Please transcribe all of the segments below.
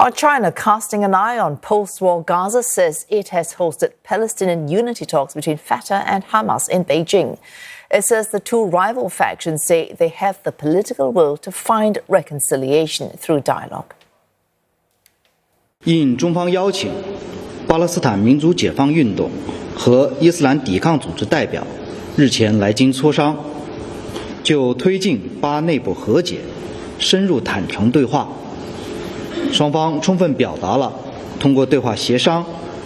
China, casting an eye on post-war Gaza, says it has hosted Palestinian unity talks between Fatah and Hamas in Beijing. It says the two rival factions say they have the political will to find reconciliation through dialogue. 应中方邀请，巴勒斯坦民族解放运动和伊斯兰抵抗组织代表日前来京磋商，就推进巴内部和解、深入坦诚对话。双方充分表达了通过对话协商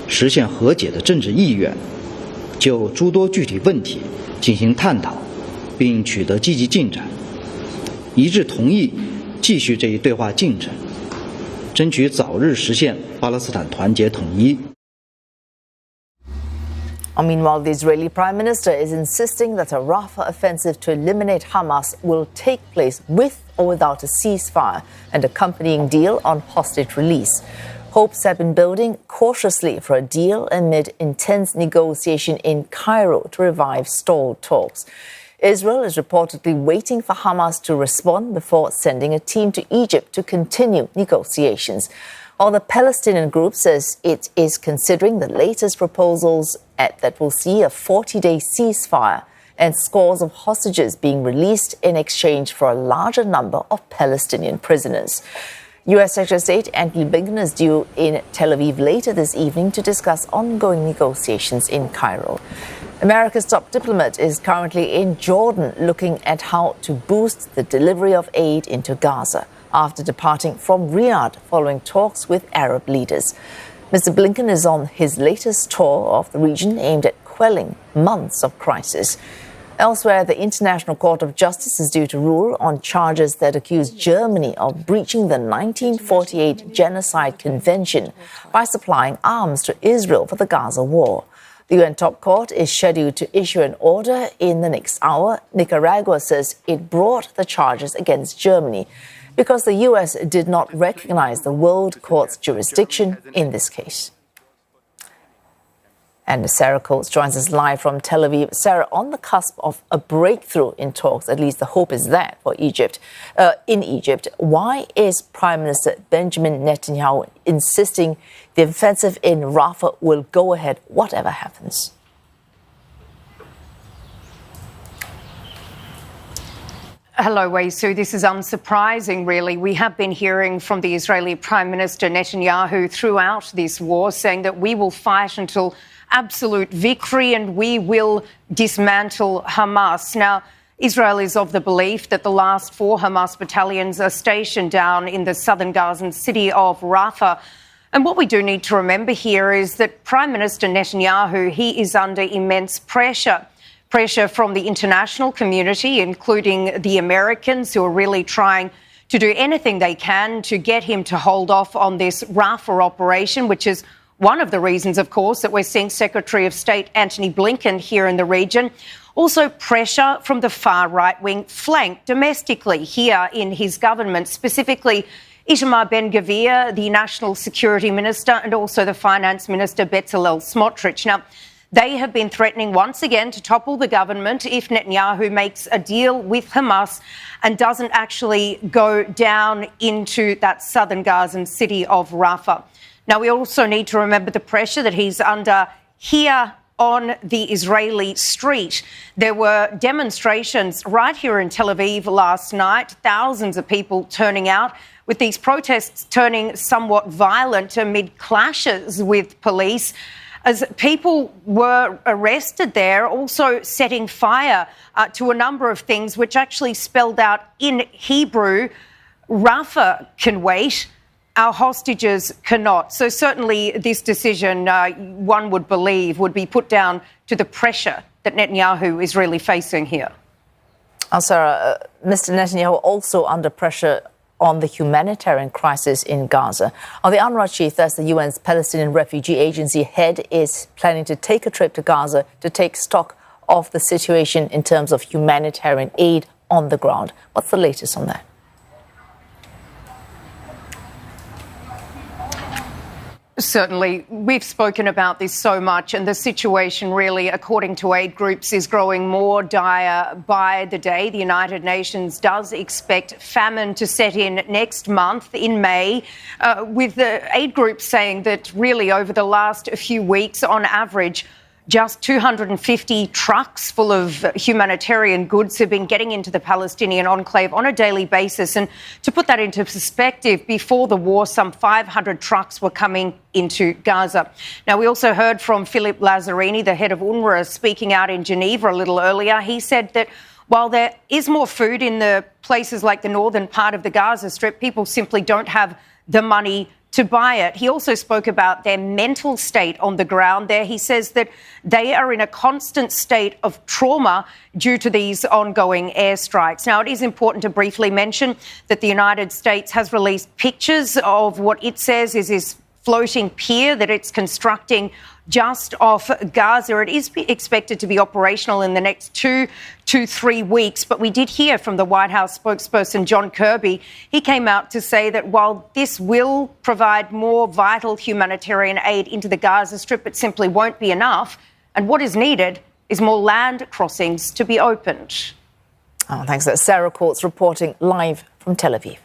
实现和解的政治意愿，就诸多具体问题进行探讨，并取得积极进展，一致同意继续这一对话进程，争取早日实现巴勒斯坦团结统一。 Meanwhile, the Israeli Prime Minister is insisting that a Rafah offensive to eliminate Hamas will take place with or without a ceasefire and accompanying deal on hostage release. Hopes have been building cautiously for a deal amid intense negotiation in Cairo to revive stalled talks. Israel is reportedly waiting for Hamas to respond before sending a team to Egypt to continue negotiations. While the Palestinian group says it is considering the latest proposals that will see a 40-day ceasefire and scores of hostages being released in exchange for a larger number of Palestinian prisoners. U.S. Secretary of State Antony Blinken is due in Tel Aviv later this evening to discuss ongoing negotiations in Cairo. America's top diplomat is currently in Jordan looking at how to boost the delivery of aid into Gaza after departing from Riyadh following talks with Arab leaders. Mr. Blinken is on his latest tour of the region aimed at quelling months of crisis. Elsewhere, the International Court of Justice is due to rule on charges that accuse Germany of breaching the 1948 Genocide Convention by supplying arms to Israel for the Gaza war. The UN top court is scheduled to issue an order in the next hour. Nicaragua says it brought the charges against Germany because the U.S. did not recognize the World Court's jurisdiction in this case. And Sarah Coates joins us live from Tel Aviv. Sarah, on the cusp of a breakthrough in talks, at least the hope is that for Egypt, in Egypt, why is Prime Minister Benjamin Netanyahu insisting the offensive in Rafah will go ahead whatever happens? Hello, Wei Su. This is unsurprising, really. We have been hearing from the Israeli Prime Minister Netanyahu throughout this war saying that we will fight until absolute victory and we will dismantle Hamas. Now, Israel is of the belief that the last 4 Hamas battalions are stationed down in the southern Gazan city of Rafah. And what we do need to remember here is that Prime Minister Netanyahu, he is under immense pressure. Pressure from the international community, including the Americans, who are really trying to do anything they can to get him to hold off on this Rafah operation, which is one of the reasons, of course, that we're seeing Secretary of State Antony Blinken here in the region. Also pressure from the far right-wing flank domestically here in his government, specifically Itamar Ben-Gvir, the National Security Minister, and also the Finance Minister Bezalel Smotrich. Now, they have been threatening once again to topple the government if Netanyahu makes a deal with Hamas and doesn't actually go down into that southern Gazan city of Rafah. Now, we also need to remember the pressure that he's under here on the Israeli street. There were demonstrations right here in Tel Aviv last night, thousands of people turning out, with these protests turning somewhat violent amid clashes with police, as people were arrested there, also setting fire to a number of things which actually spelled out in Hebrew, Rafah can wait, our hostages cannot. So certainly this decision, one would believe, would be put down to the pressure that Netanyahu is really facing here. Sarah, Mr. Netanyahu also under pressure on the humanitarian crisis in Gaza. The UNRWA chief, that's the UN's Palestinian Refugee Agency head, is planning to take a trip to Gaza to take stock of the situation in terms of humanitarian aid on the ground. What's the latest on that? Certainly. We've spoken about this so much, and the situation really, according to aid groups, is growing more dire by the day. The United Nations does expect famine to set in next month in May, with the aid groups saying that really over the last few weeks, on average, just 250 trucks full of humanitarian goods have been getting into the Palestinian enclave on a daily basis. And to put that into perspective, before the war, some 500 trucks were coming into Gaza. Now, we also heard from Philip Lazzarini, the head of UNRWA, speaking out in Geneva a little earlier. He said that while there is more food in the places like the northern part of the Gaza Strip, people simply don't have the money to buy it. He also spoke about their mental state on the ground there. He says that they are in a constant state of trauma due to these ongoing airstrikes. Now, it is important to briefly mention that the United States has released pictures of what it says is this floating pier that it's constructing just off Gaza. It is expected to be operational in the next 2 to 3 weeks. But we did hear from the White House spokesperson, John Kirby. He came out to say that while this will provide more vital humanitarian aid into the Gaza Strip, it simply won't be enough. And what is needed is more land crossings to be opened. Oh, thanks. That's Sarah Courts reporting live from Tel Aviv.